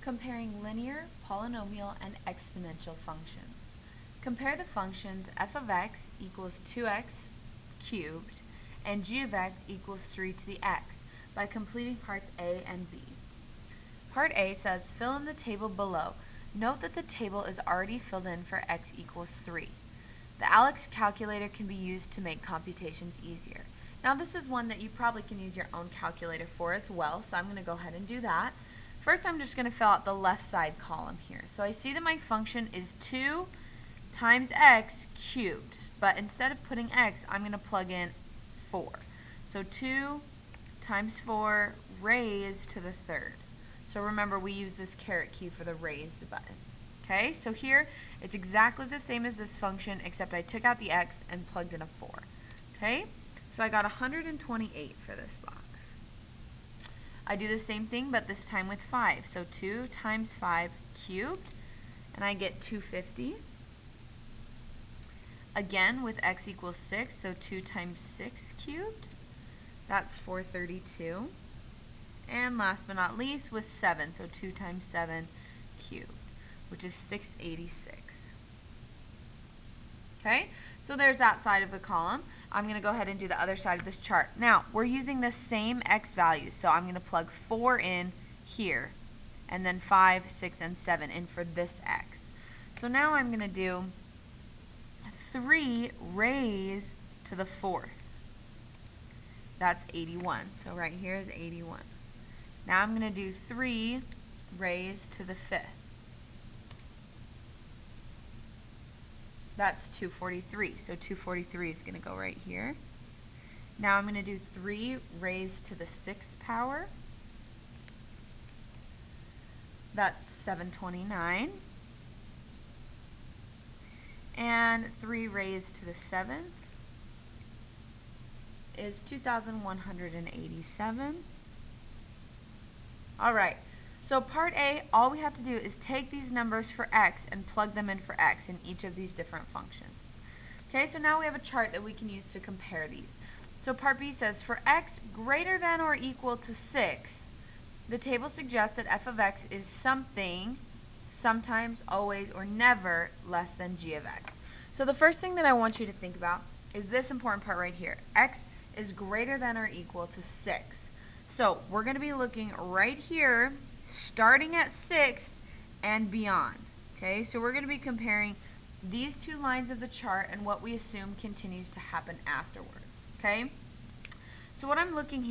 Comparing linear, polynomial, and exponential functions. Compare the functions f of x equals 2x cubed and g of x equals 3 to the x by completing parts A and B. Part A says fill in the table below. Note that the table is already filled in for x equals 3. The ALEKS calculator can be used to make computations easier. Now this is one that you probably can use your own calculator for as well, so I'm going to go ahead and do that. First, I'm just going to fill out the left side column here. So I see that my function is 2 times x cubed, but instead of putting x, I'm going to plug in 4. So 2 times 4 raised to the third. So remember, we use this caret key for the raised button. Okay, so here it's exactly the same as this function, except I took out the x and plugged in a 4. Okay, so I got 128 for this box. I do the same thing, but this time with 5. So 2 times 5 cubed, and I get 250. Again, with x equals 6, so 2 times 6 cubed, that's 432. And last but not least, with 7, so 2 times 7 cubed, which is 686. Okay, so there's that side of the column. I'm going to go ahead and do the other side of this chart. Now, we're using the same x values, so I'm going to plug 4 in here, and then 5, 6, and 7 in for this x. So now I'm going to do 3 raised to the 4th. That's 81. So right here is 81. Now I'm going to do 3 raised to the 5th. That's 243. So 243 is going to go right here. Now I'm going to do 3 raised to the 6th power. That's 729. And 3 raised to the 7th is 2,187. All right. So part A, all we have to do is take these numbers for x and plug them in for x in each of these different functions. Okay, so now we have a chart that we can use to compare these. So part B says for x greater than or equal to 6, the table suggests that f of x is something, sometimes, always, or never less than g of x. So the first thing that I want you to think about is this important part right here. X is greater than or equal to 6. So we're going to be looking right here, starting at 6 and beyond. Okay, so we're going to be comparing these two lines of the chart and what we assume continues to happen afterwards. Okay, so what I'm looking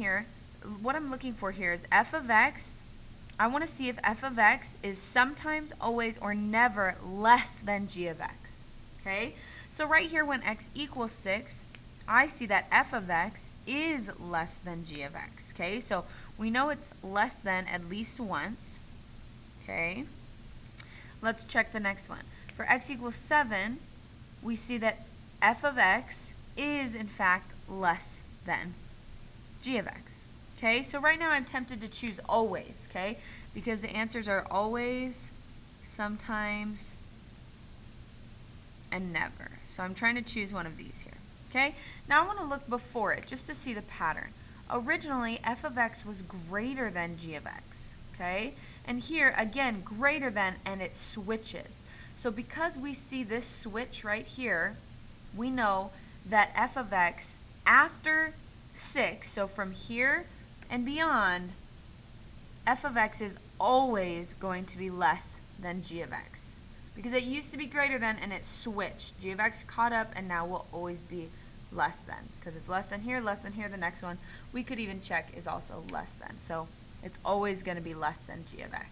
for here is f of x. I want to see if f of x is sometimes, always, or never less than g of x. Okay, so right here when x equals 6, I see that f of x is less than g of x. Okay, so we know it's less than at least once. Okay, let's check the next one. For x equals 7, we see that f of x is in fact less than g of x. Okay, so right now I'm tempted to choose always, okay, because the answers are always, sometimes, and never. So I'm trying to choose one of these here. Okay, now I want to look before it just to see the pattern. Originally, f of x was greater than g of x, okay? And here, again, greater than, and it switches. So because we see this switch right here, we know that f of x after 6, so from here and beyond, f of x is always going to be less than g of x. Because it used to be greater than, and it switched. G of x caught up, and now will always be less than, because it's less than here, the next one we could even check is also less than. So it's always going to be less than g of x.